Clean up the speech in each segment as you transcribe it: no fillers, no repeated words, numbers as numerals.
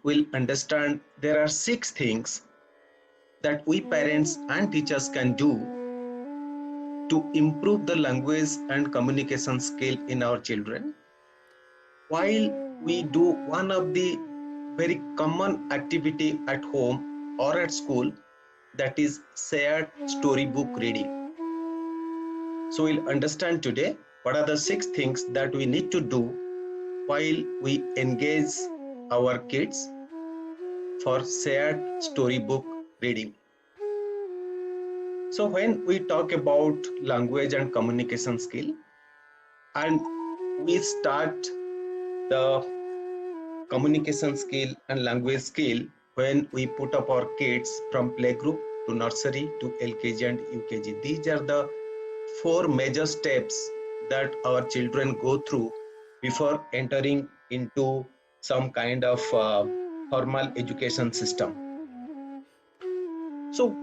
we'll understand there are 6 things that we parents and teachers can do to improve the language and communication skill in our children while we do one of the very common activity at home or at school, that is shared storybook reading. So we'll understand today what are the 6 things that we need to do while we engage our kids for shared storybook reading. So when we talk about language and communication skill, and we start the communication skill and language skill when we put up our kids from playgroup to nursery to LKG and UKG. These are the 4 major steps that our children go through before entering into some kind of formal education system. So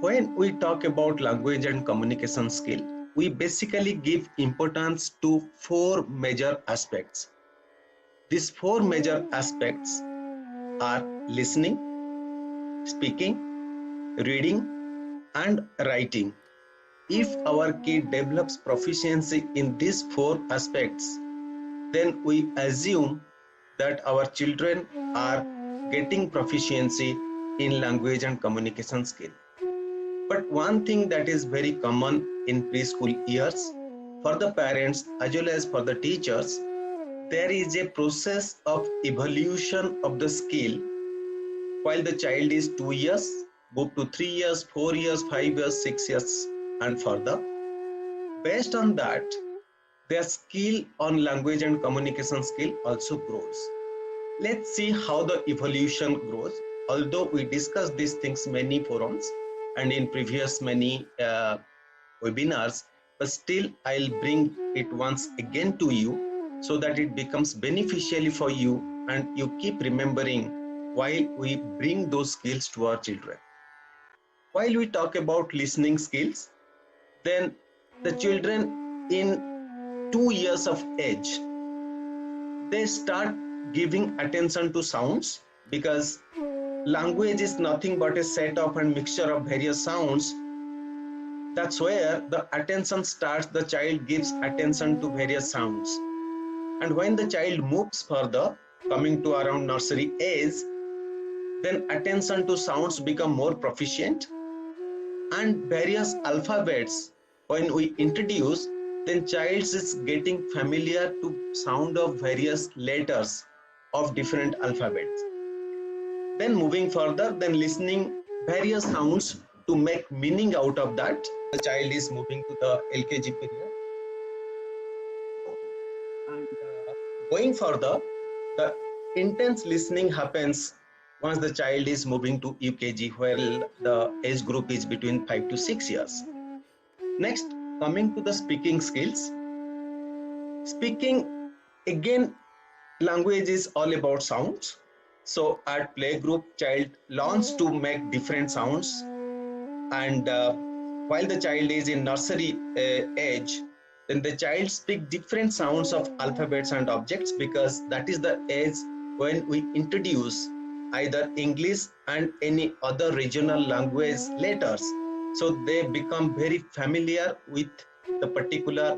when we talk about language and communication skill, we basically give importance to 4 major aspects. These 4 major aspects are listening, speaking, reading, and writing. If our kid develops proficiency in these 4 aspects, then we assume that our children are getting proficiency in language and communication skill. But one thing that is very common in preschool years for the parents as well as for the teachers, there is a process of evolution of the skill while the child is 2 years, move to 3 years, 4 years, 5 years, 6 years, and further. Based on that, their skill on language and communication skill also grows. Let's see how the evolution grows. Although we discussed these things many forums and in previous many webinars, but still I'll bring it once again to you so that it becomes beneficial for you and you keep remembering while we bring those skills to our children. While we talk about listening skills, then the children in 2 years of age, they start giving attention to sounds because language is nothing but a set of and mixture of various sounds. That's where the attention starts. The child gives attention to various sounds. And when the child moves further, coming to around nursery age, then attention to sounds become more proficient, and various alphabets when we introduce, then child is getting familiar to sound of various letters of different alphabets. Then moving further, then listening various sounds to make meaning out of that. The child is moving to the LKG period. And going further, the intense listening happens once the child is moving to UKG, where the age group is between 5 to 6 years. Next, coming to the speaking skills. Speaking, again, language is all about sounds. So at playgroup, child learns to make different sounds, and while the child is in nursery age, then the child speak different sounds of alphabets and objects because that is the age when we introduce either English and any other regional language letters. So they become very familiar with the particular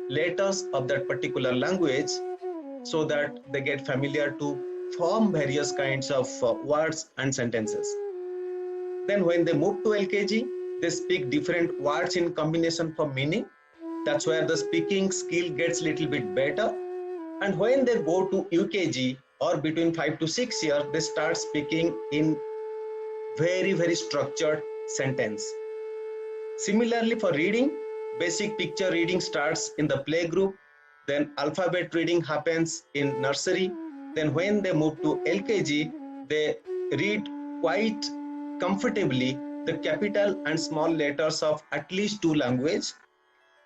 letters of that particular language so that they get familiar to form various kinds of words and sentences. Then when they move to LKG, they speak different words in combination for meaning. That's where the speaking skill gets little bit better. And when they go to UKG or between 5 to 6 years, they start speaking in very structured sentence. Similarly for reading, basic picture reading starts in the playgroup, then alphabet reading happens in nursery. Then when they move to LKG, they read quite comfortably the capital and small letters of at least 2 languages,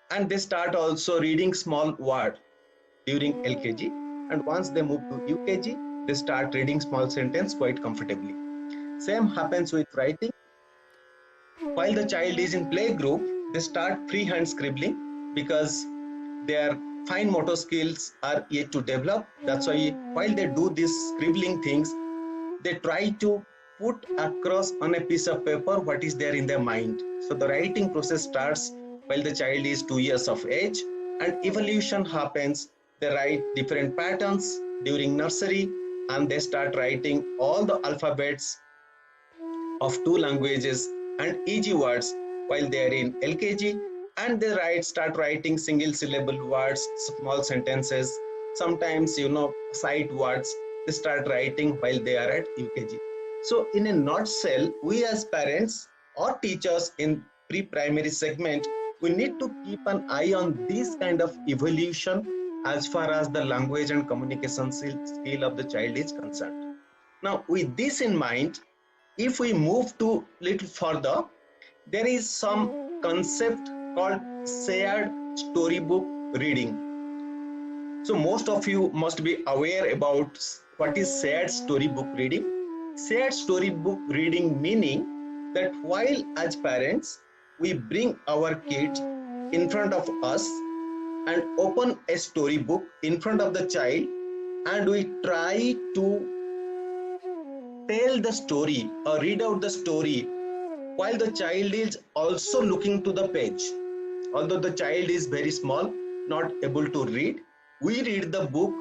and they start also reading small word during LKG. And once they move to UKG, they start reading small sentence quite comfortably. Same happens with writing. While the child is in playgroup, they start freehand scribbling because their fine motor skills are yet to develop. That's why while they do these scribbling things, they try to put across on a piece of paper what is there in their mind. So the writing process starts while the child is 2 years of age, and evolution happens. They write different patterns during nursery, and they start writing all the alphabets of two languages and easy words while they are in LKG, and they start writing single syllable words, small sentences, sometimes sight words. They start writing while they are at UKG. So in a nutshell, we as parents or teachers in pre-primary segment, we need to keep an eye on this kind of evolution as far as the language and communication skill of the child is concerned. Now with this in mind, if we move to little further, there is some concept called shared storybook reading. So most of you must be aware about what is shared storybook reading. Shared storybook reading meaning that while as parents we bring our kid in front of us and open a storybook in front of the child, and we try to tell the story or read out the story while the child is also looking to the page. Although the child is very small, not able to read, we read the book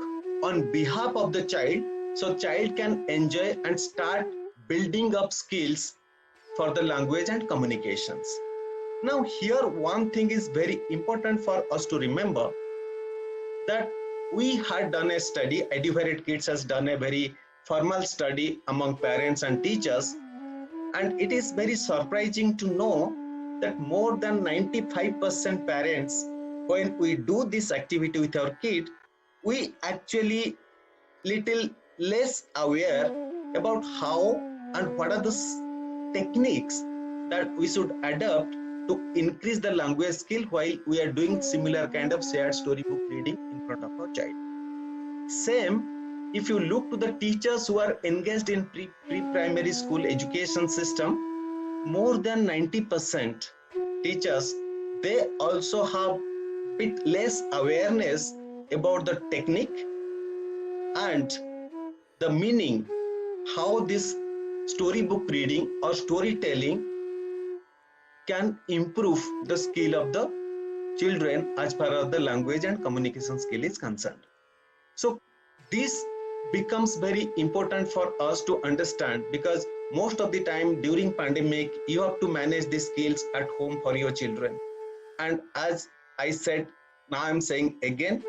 on behalf of the child, so child can enjoy and start building up skills for the language and communications. Now here one thing is very important for us to remember, that we had done a study, Educated Kids has done a very formal study among parents and teachers, and it is very surprising to know that more than 95% parents, when we do this activity with our kid, we actually little less aware about how and what are the techniques that we should adopt to increase the language skill while we are doing similar kind of shared storybook reading in front of our child. Same, if you look to the teachers who are engaged in pre-primary school education system, more than 90% teachers, they also have bit less awareness about the technique and the meaning, how this storybook reading or storytelling can improve the skill of the children as far as the language and communication skill is concerned. So this becomes very important for us to understand, because most of the time during pandemic, you have to manage the skills at home for your children. And as I said, now I'm saying again,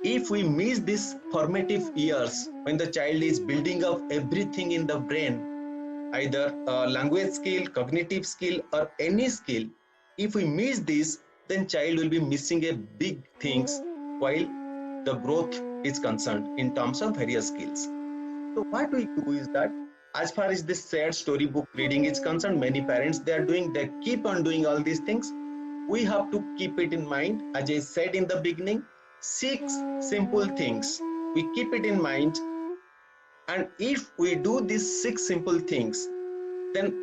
if we miss these formative years when the child is building up everything in the brain, either language skill, cognitive skill, or any skill, if we miss this, then child will be missing a big things while the growth is concerned in terms of various skills. So what we do is that, as far as this shared storybook reading is concerned, many parents they keep on doing all these things. We have to keep it in mind, as I said in the beginning, 6 simple things. We keep it in mind, and if we do these 6 simple things, then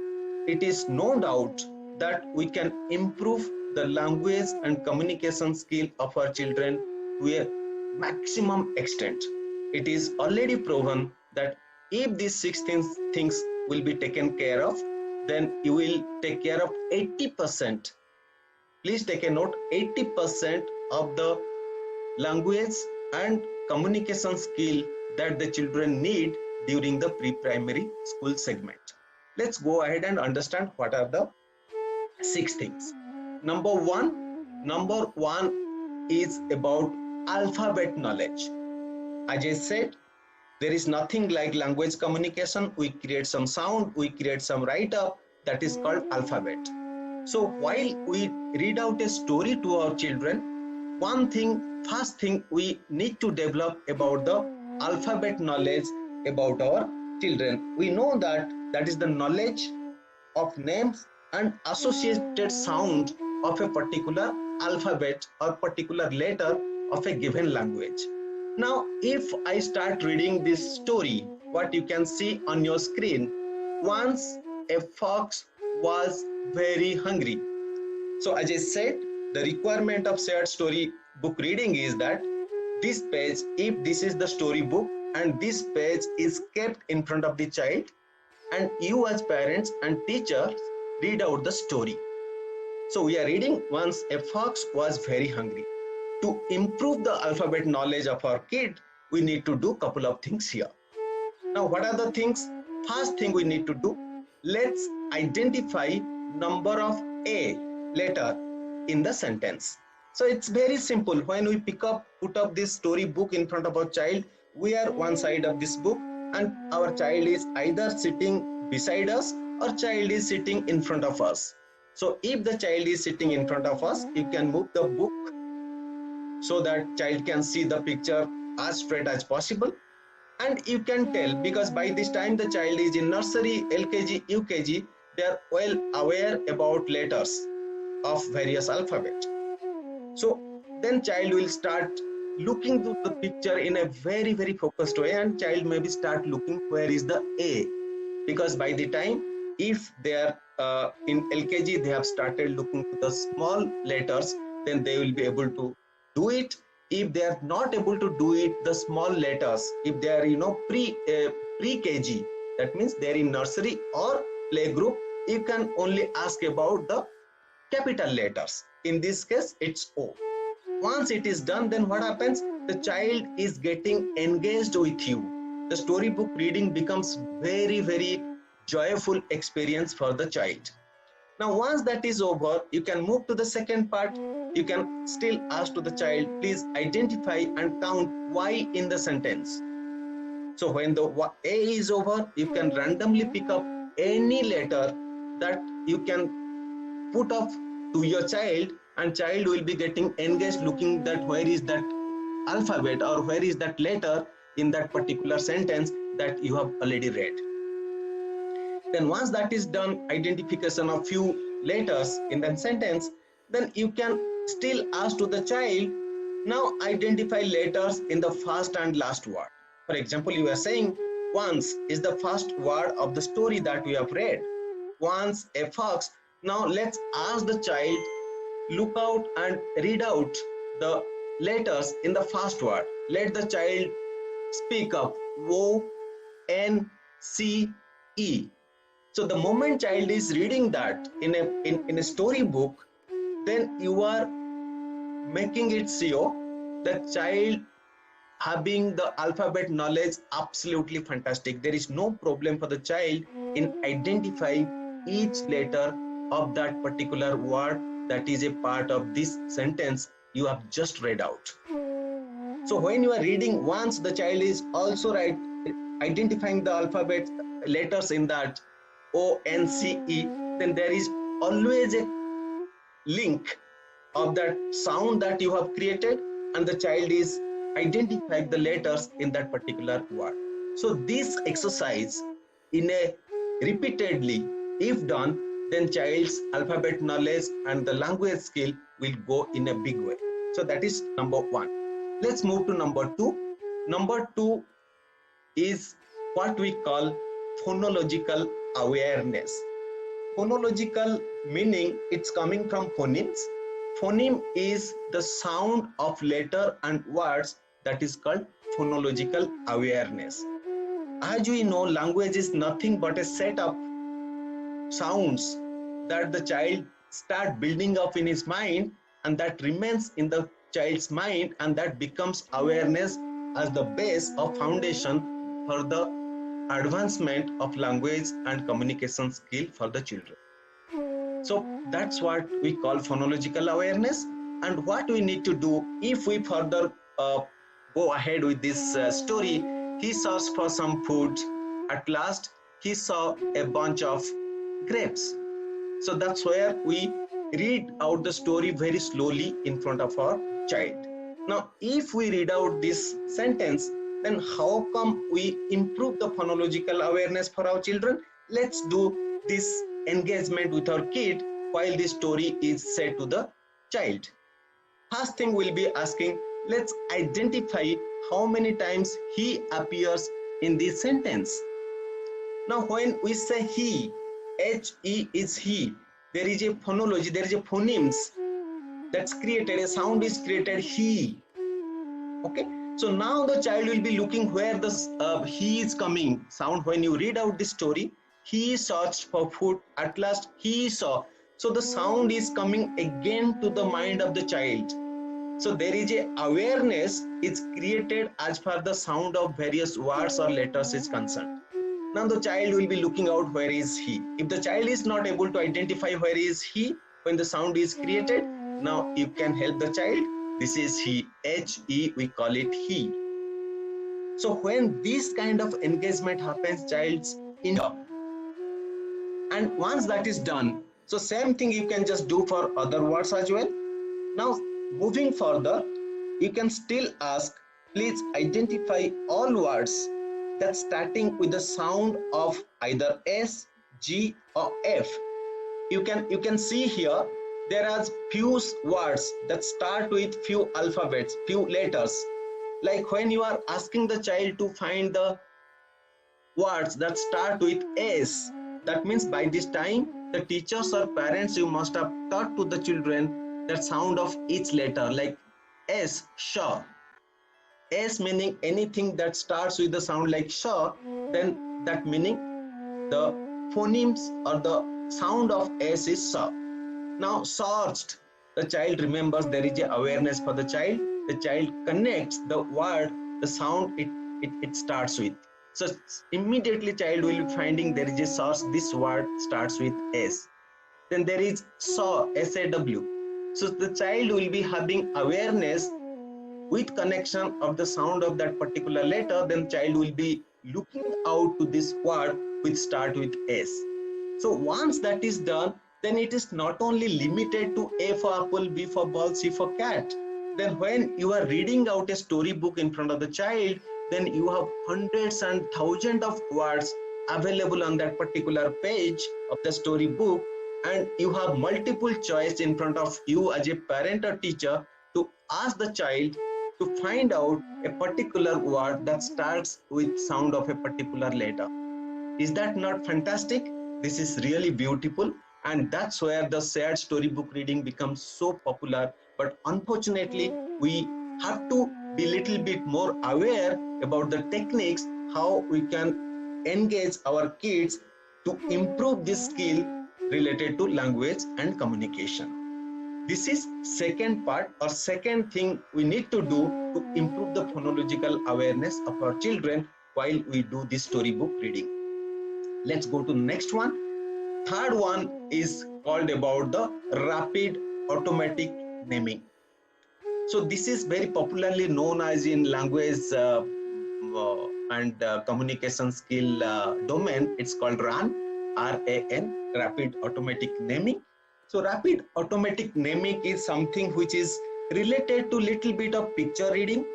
it is no doubt that we can improve the language and communication skill of our children to a maximum extent. It is already proven that if these 6 things will be taken care of, then you will take care of 80%. Please take a note, 80% of the language and communication skill that the children need during the pre-primary school segment. Let's go ahead and understand what are the 6 things. Number one is about alphabet knowledge. As I said, there is nothing like language communication. We create some sound, we create some write-up, that is called alphabet. So while we read out a story to our children, first thing we need to develop about the alphabet knowledge about our children. We know that is the knowledge of names and associated sound of a particular alphabet or particular letter of a given language. Now, if I start reading this story, what you can see on your screen, once a fox was very hungry. So as I said, the requirement of shared story book reading is that this page, if this is the story book and this page is kept in front of the child, and you as parents and teachers read out the story. So we are reading, once a fox was very hungry. To improve the alphabet knowledge of our kid, we need to do a couple of things here. Now, what are the things? First thing we need to do, let's identify number of A letter in the sentence. So it's very simple. When we put up this story book in front of our child, we are one side of this book and our child is either sitting beside us or child is sitting in front of us. So if the child is sitting in front of us, you can move the book so that child can see the picture as straight as possible. And you can tell, because by this time the child is in nursery, LKG, UKG, they are well aware about letters of various alphabet. So then child will start looking to the picture in a very, very focused way, and child maybe start looking where is the A, because by the time, if they are in LKG, they have started looking to the small letters, then they will be able to do it. If they are not able to do it, the small letters, if they are pre-KG, that means they are in nursery or playgroup, you can only ask about the capital letters. In this case, it's O. Once it is done, then what happens? The child is getting engaged with you. The storybook reading becomes very, very joyful experience for the child. Now, once that is over, you can move to the second part. You can still ask to the child, please identify and count Y in the sentence. So when the A is over, you can randomly pick up any letter that you can put up to your child, and child will be getting engaged looking that where is that alphabet or where is that letter in that particular sentence that you have already read. Then once that is done, identification of few letters in that sentence, then you can still ask to the child, now identify letters in the first and last word. For example, you are saying once is the first word of the story that we have read. Once a fox. Now let's ask the child, look out and read out the letters in the first word. Let the child speak up. O, N, C, E. So the moment child is reading that in a storybook, then you are making it so that child having the alphabet knowledge absolutely fantastic. There is no problem for the child in identifying each letter of that particular word that is a part of this sentence you have just read out. So when you are reading, once the child is also identifying the alphabet letters in that O, N, C, E, then there is always a link of that sound that you have created, and the child is identifying the letters in that particular word. So this exercise in a repeatedly, if done, then child's alphabet knowledge and the language skill will go in a big way. So that is number one. Let's move to number two. Number two is what we call phonological awareness. Phonological meaning, it's coming from phonemes. Phoneme is the sound of letter and words, that is called phonological awareness. As we know, language is nothing but a set of sounds that the child start building up in his mind, and that remains in the child's mind, and that becomes awareness as the base of foundation for the advancement of language and communication skill for the children. So that's what we call phonological awareness. And what we need to do, if we further go ahead with this story, he searched for some food. At last, he saw a bunch of grapes. So that's where we read out the story very slowly in front of our child. Now, if we read out this sentence, then how come we improve the phonological awareness for our children? Let's do this engagement with our kid while this story is said to the child. First thing we'll be asking, let's identify how many times he appears in this sentence. Now, when we say he, H-E is he, there is a phonology, there is a phonemes that's created, a sound is created, he. Okay, so now the child will be looking where the he is coming sound. When you read out this story, He searched for food. At last he saw. So the sound is coming again to the mind of the child. So there is a awareness is created as far the sound of various words or letters is concerned. Now the child will be looking out where is he. If the child is not able to identify where is he when the sound is created, now you can help the child. This is he, H-E, we call it he. So when this kind of engagement happens, child's in. And once that is done, so same thing you can just do for other words as well. Now moving further, you can still ask, please identify all words that starting with the sound of either S, G or F. You can see here there are few words that start with few alphabets, few letters. Like when you are asking the child to find the words that start with S, that means by this time the teachers or parents, you must have taught to the children that sound of each letter, like S, sha. S meaning anything that starts with the sound like sha, then that meaning the phonemes or the sound of S is sa. Now searched, the child remembers, there is a awareness for the child. The child connects the word, the sound it starts with. So immediately child will be finding there is a source, this word starts with S. Then there is saw, S-A-W. So the child will be having awareness with connection of the sound of that particular letter. Then child will be looking out to this word which start with S. So once that is done, then it is not only limited to A for apple, B for ball, C for cat. Then when you are reading out a storybook in front of the child, then you have hundreds and thousands of words available on that particular page of the storybook, and you have multiple choice in front of you as a parent or teacher to ask the child to find out a particular word that starts with sound of a particular letter. Is that not fantastic? This is really beautiful, and that's where the shared storybook reading becomes so popular. But unfortunately, we have to be a little bit more aware about the techniques, how we can engage our kids to improve this skill related to language and communication. This is second part or second thing we need to do to improve the phonological awareness of our children while we do this storybook reading. Let's go to the next one. Third one is called about the rapid automatic naming. So this is very popularly known as in language and communication skill domain. It's called RAN, R-A-N, rapid automatic naming. So rapid automatic naming is something which is related to little bit of picture reading,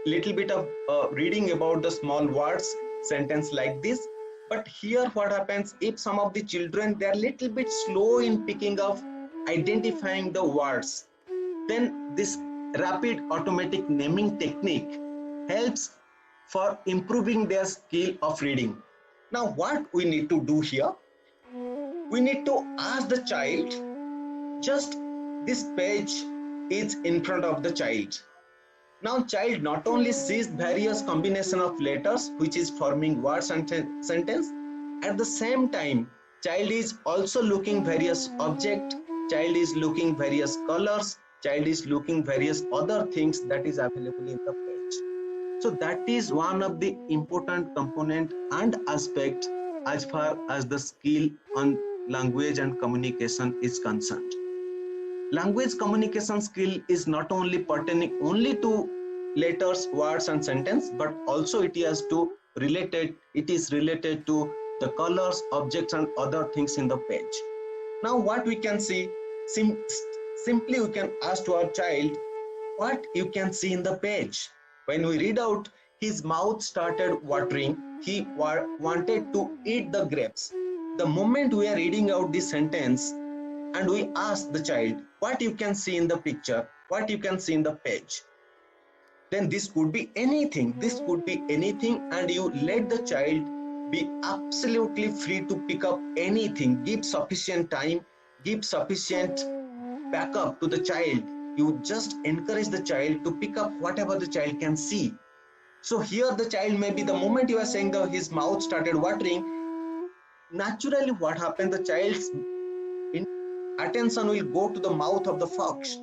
little bit of reading about the small words, sentence like this. But here what happens, if some of the children, they are little bit slow in picking up, identifying the words, then this rapid automatic naming technique helps for improving their skill of reading. Now what we need to do here, we need to ask the child, just this page is in front of the child. Now child not only sees various combination of letters which is forming words and sentence, at the same time child is also looking various object, child is looking various colors, child is looking various other things that is available in the page. So that is one of the important component and aspect as far as the skill on language and communication is concerned. Language communication skill is not only pertaining only to letters, words and sentence, but also it is related to the colors, objects and other things in the page. Now what we can see, simply we can ask to our child what you can see in the page. When we read out, his mouth started watering, he wanted to eat the grapes. The moment we are reading out this sentence and we ask the child what you can see in the picture, what you can see in the page, then this could be anything, and you let the child be absolutely free to pick up anything. Give sufficient time, give sufficient backup to the child. You just encourage the child to pick up whatever the child can see. So here the child, maybe the moment you are saying that his mouth started watering, naturally what happens, the child's attention will go to the mouth of the fox.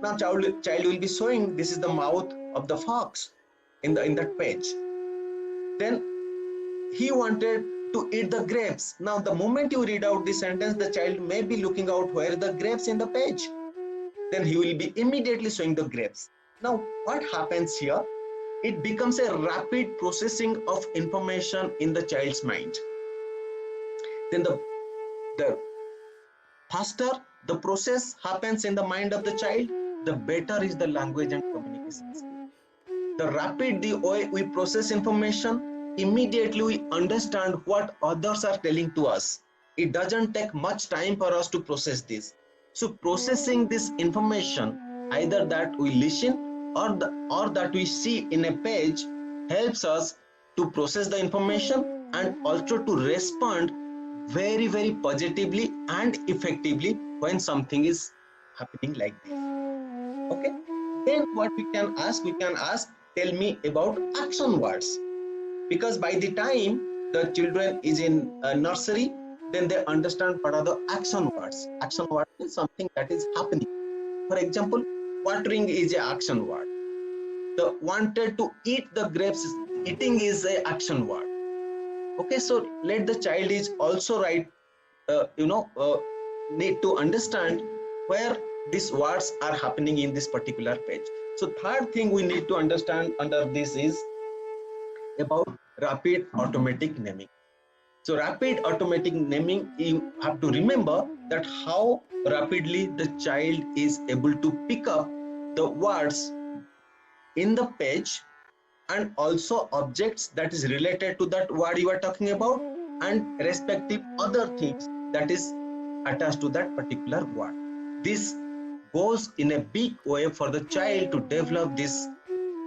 Now child will be showing this is the mouth of the fox in that page. Then he wanted to eat the grapes. Now the moment you read out this sentence, the child may be looking out where the grapes in the page. Then he will be immediately showing the grapes. Now what happens here? It becomes a rapid processing of information in the child's mind. Then the faster the process happens in the mind of the child, the better is the language and communication skill. The rapid the way we process information, immediately we understand what others are telling to us. It doesn't take much time for us to process this. So processing this information, either that we listen or that we see in a page, helps us to process the information and also to respond very, very positively and effectively when something is happening like this. Okay, then what we can ask, tell me about action words, because by the time the children is in nursery, then they understand what are the action words. Action word is something that is happening. For example, watering is an action word. The wanted to eat the grapes, eating is an action word. Okay, so let the child is also write, need to understand where these words are happening in this particular page. So third thing we need to understand under this is about rapid automatic naming. So rapid automatic naming, you have to remember that how rapidly the child is able to pick up the words in the page and also objects that is related to that word you are talking about and respective other things that is attached to that particular word. This goes in a big way for the child to develop this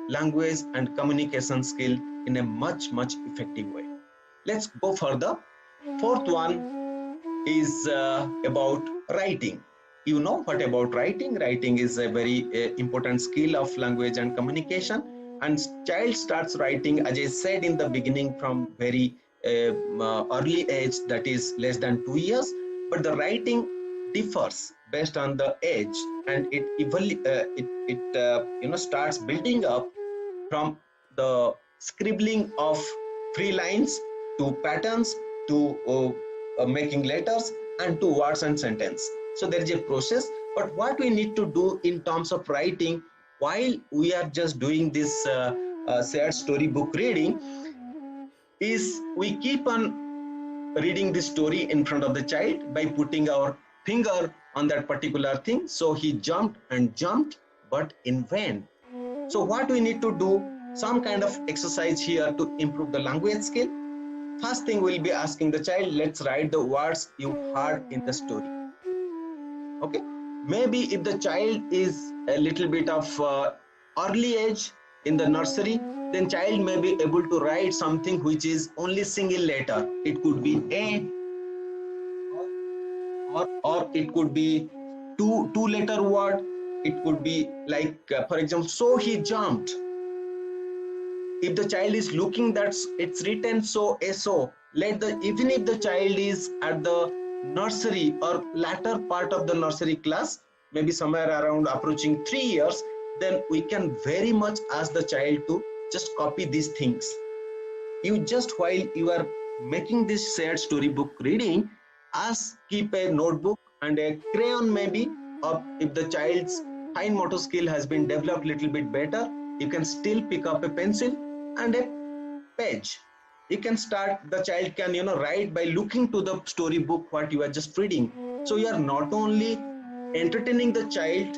language and communication skill in a much effective way. Let's go further. Fourth one is about writing. You know what about writing? Writing is a very important skill of language and communication, and child starts writing, as I said in the beginning, from very early age, that is less than 2 years. But the writing differs based on the age, and it starts building up from the scribbling of free lines to patterns to making letters and to words and sentence. So there is a process, but what we need to do in terms of writing while we are just doing this shared storybook reading is we keep on reading the story in front of the child by putting our finger on that particular thing. So he jumped and jumped, but in vain. So what we need to do, some kind of exercise here to improve the language skill. First thing we'll be asking the child, let's write the words you heard in the story. Okay, maybe if the child is a little bit of early age in the nursery, then child may be able to write something which is only single letter. It could be A, or it could be two letter word. It could be like, for example, so he jumped. If the child is looking that it's written so, even if the child is at the nursery or latter part of the nursery class, maybe somewhere around approaching 3 years, then we can very much ask the child to just copy these things. You just, while you are making this shared storybook reading, keep a notebook and a crayon maybe, or if the child's fine motor skill has been developed a little bit better, you can still pick up a pencil and a page. You can start, the child can write by looking to the storybook what you are just reading. So you are not only entertaining the child,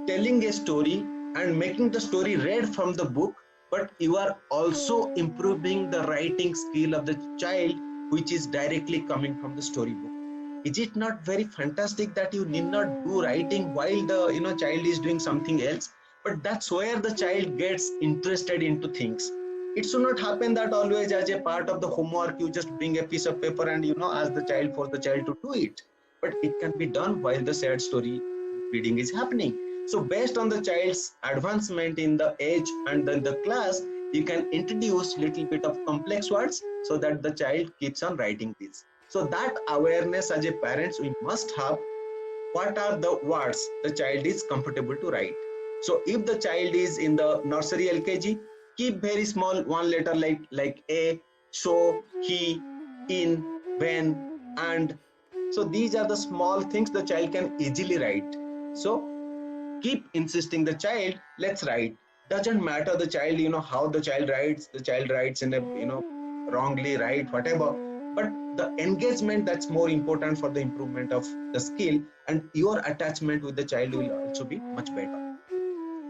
telling a story and making the story read from the book, but you are also improving the writing skill of the child, which is directly coming from the storybook. Is it not very fantastic that you need not do writing while the child is doing something else? But that's where the child gets interested into things. It should not happen that always as a part of the homework you just bring a piece of paper and ask the child for the child to do it. But it can be done while the shared story reading is happening. So based on the child's advancement in the age and then the class, you can introduce little bit of complex words so that the child keeps on writing this. So that awareness as a parents we must have. What are the words the child is comfortable to write? So if the child is in the nursery LKG, keep very small one letter like a, so, he, in, when, and. So these are the small things the child can easily write. So keep insisting the child, let's write. Doesn't matter the child, how the child writes in a, wrongly, right, whatever. But the engagement, that's more important for the improvement of the skill, and your attachment with the child will also be much better.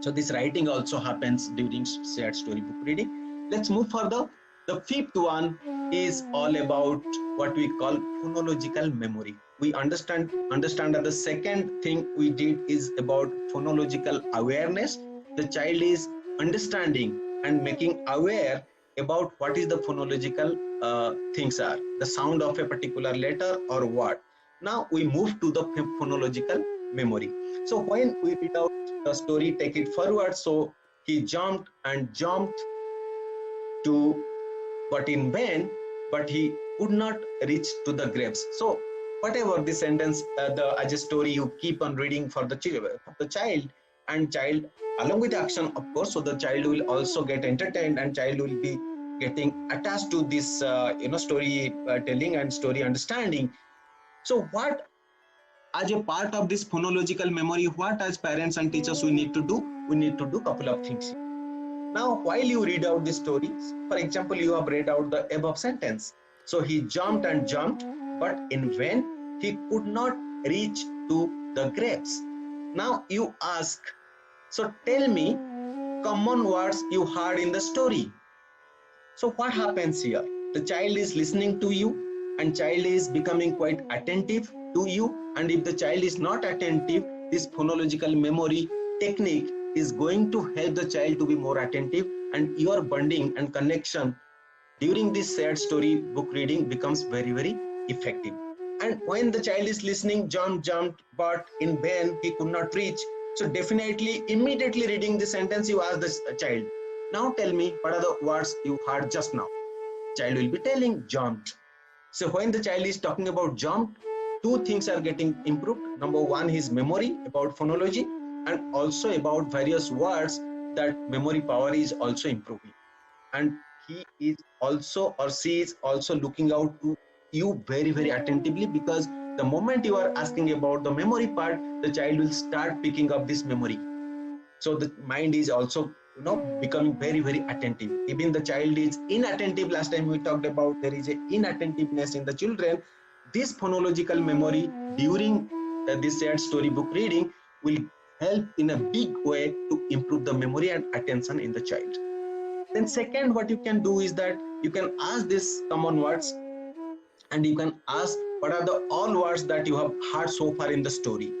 So this writing also happens during shared storybook reading. Let's move further. The fifth one is all about what we call phonological memory. We understand that the second thing we did is about phonological awareness. The child is understanding and making aware about what is the phonological things are, the sound of a particular letter or word. Now we move to the phonological memory. So when we read out the story, take it forward. So he jumped and jumped to, but in vain, but he could not reach to the grapes. So whatever the sentence, as a story, you keep on reading for the child, and child along with the action, of course. So the child will also get entertained, and child will be getting attached to this, story telling and story understanding. So what, as a part of this phonological memory, what as parents and teachers we need to do? We need to do a couple of things. Now, while you read out the stories, for example, you have read out the above sentence. So he jumped and jumped, but in vain, he could not reach to the grapes. Now you ask, so tell me common words you heard in the story. So what happens here? The child is listening to you, and child is becoming quite attentive to you. And if the child is not attentive, this phonological memory technique is going to help the child to be more attentive, and your bonding and connection during this shared story book reading becomes very, very effective. And when the child is listening, jumped, but in vain he could not reach. So definitely, immediately reading the sentence, you ask the child, now tell me what are the words you heard just now. Child will be telling jumped. So when the child is talking about jumped, two things are getting improved. Number one, his memory about phonology, and also about various words, that memory power is also improving. And he is also, or she is also looking out to you very, very attentively, because the moment you are asking about the memory part, the child will start picking up this memory. So the mind is also, becoming very, very attentive. Even the child is inattentive, last time we talked about there is a inattentiveness in the children. This phonological memory during this shared storybook reading will help in a big way to improve the memory and attention in the child. Then second, what you can do is that you can ask these common words, and you can ask what are the all words that you have heard so far in the story.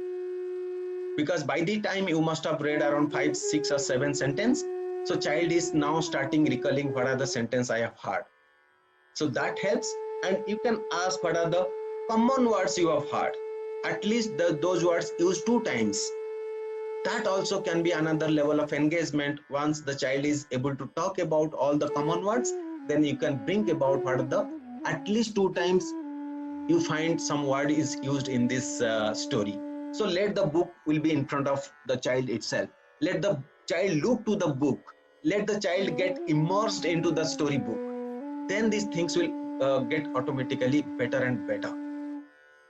Because by the time you must have read around 5, 6 or 7 sentences, so child is now starting recalling what are the sentence I have heard. So that helps. And you can ask what are the common words you have heard, at least those words used 2 times. That also can be another level of engagement. Once the child is able to talk about all the common words, then you can bring about what are the at least 2 times you find some word is used in this story. So let the book will be in front of the child itself. Let the child look to the book. Let the child get immersed into the storybook. Then these things will get automatically better and better.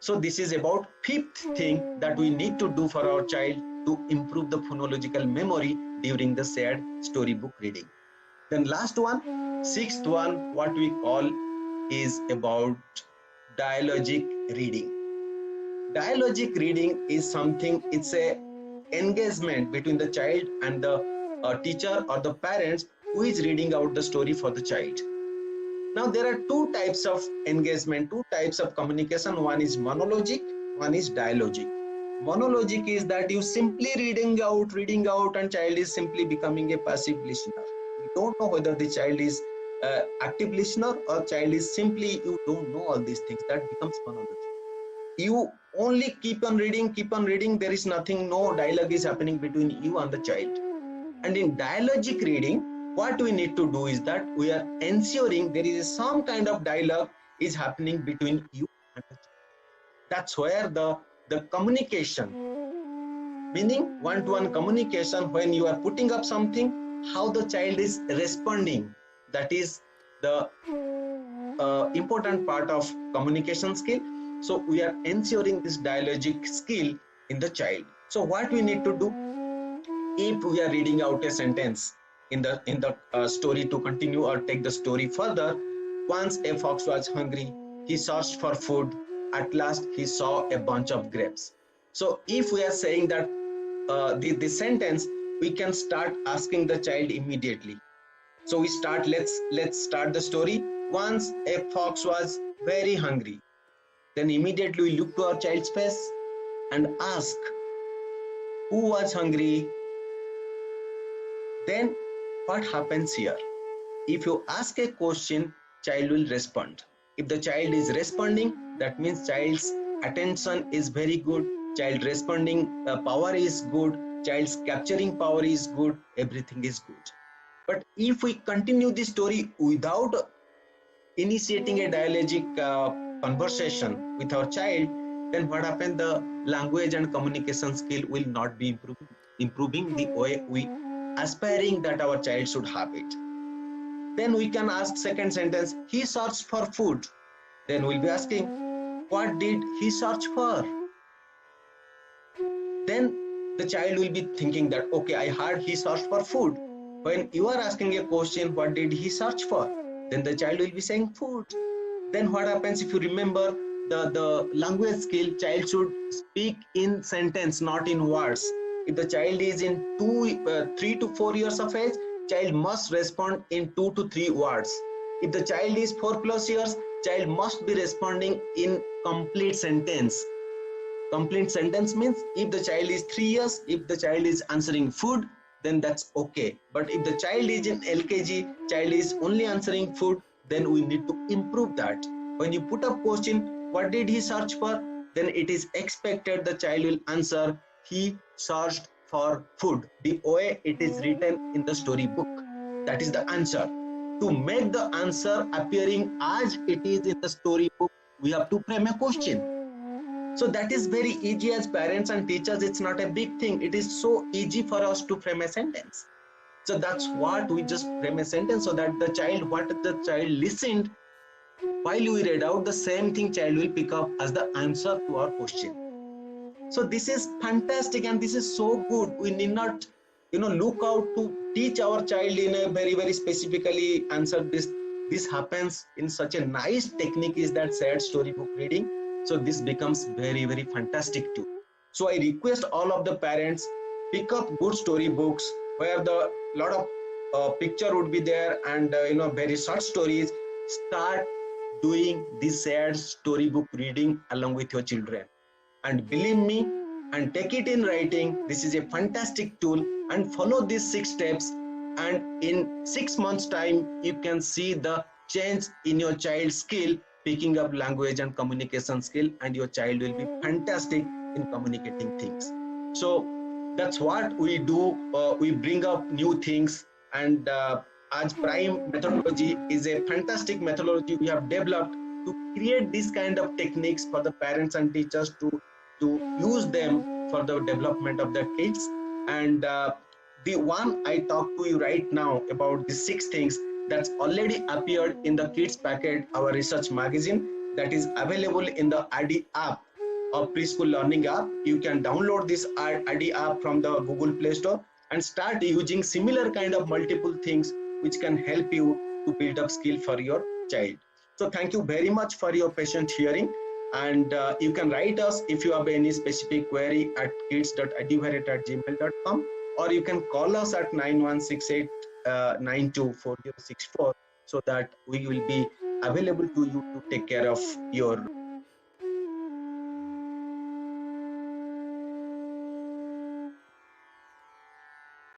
So this is about fifth thing that we need to do for our child to improve the phonological memory during the shared storybook reading. Then last one, sixth one, what we call is about dialogic reading. Dialogic reading is something, it's a engagement between the child and the teacher or the parents who is reading out the story for the child. Now there are 2 types of engagement, 2 types of communication. One is monologic, one is dialogic. Monologic is that you simply reading out, and child is simply becoming a passive listener. You don't know whether the child is active listener or child is simply, you don't know all these things. That becomes monologic. You only keep on reading, there is nothing, no dialogue is happening between you and the child. And in dialogic reading, what we need to do is that we are ensuring there is some kind of dialogue is happening between you and the child. That's where the communication, meaning one-to-one communication, when you are putting up something, how the child is responding, that is the important part of communication skill. So we are ensuring this dialogic skill in the child. So what we need to do, if we are reading out a sentence in the story, to continue or take the story further, once a fox was hungry, he searched for food, at last he saw a bunch of grapes. So if we are saying that the sentence, we can start asking the child immediately. So we start, let's start the story. Once a fox was very hungry. Then immediately we look to our child's face and ask, who was hungry? Then what happens here? If you ask a question, child will respond. If the child is responding, that means child's attention is very good, child responding power is good, child's capturing power is good, everything is good. But if we continue the story without initiating a dialogic conversation with our child, then what happens? The language and communication skill will not be improving the way we aspiring that our child should have it. Then we can ask second sentence, he searched for food. Then we'll be asking, what did he search for? Then the child will be thinking that, okay, I heard he searched for food. When you are asking a question, what did he search for? Then the child will be saying food. Then what happens? If you remember the language skill, child should speak in sentence, not in words. If the child is in 3 to 4 years of age, child must respond in 2 to 3 words. If the child is 4+ years, child must be responding in complete sentence. Complete sentence means if the child is 3 years, if the child is answering food, then that's okay. But if the child is in LKG, child is only answering food, then we need to improve that. When you put up question, what did he search for? Then it is expected the child will answer, he searched for food. The way it is written in the storybook, that is the answer. To make the answer appearing as it is in the storybook, we have to frame a question. So that is very easy. As parents and teachers, it's not a big thing. It is so easy for us to frame a sentence. So that's what we just frame a sentence, so that the child, what the child listened while we read out, the same thing child will pick up as the answer to our question. So this is fantastic and this is so good. We need not, look out to teach our child in a very, very specifically answer this. This happens in such a nice technique, is that shared storybook reading. So this becomes very, very fantastic too. So I request all of the parents, pick up good storybooks where the lot of picture would be there, and very short stories. Start doing this shared storybook reading along with your children. And believe me, and take it in writing. This is a fantastic tool, and follow these 6 steps. And in 6 months' time, you can see the change in your child's skill, picking up language and communication skill, and your child will be fantastic in communicating things. So that's what we do. We bring up new things, and as Prime methodology is a fantastic methodology we have developed to create this kind of techniques for the parents and teachers to use them for the development of their kids. And the one I talked to you right now about the 6 things, that's already appeared in the Kids Packet, our research magazine, that is available in the ADDI app of Preschool Learning app. You can download this ADDI app from the Google Play Store and start using similar kind of multiple things which can help you to build up skill for your child. So thank you very much for your patient hearing. And you can write us if you have any specific query at kids.eduveret@gmail.com, or you can call us at 9168924064, so that we will be available to you to take care of your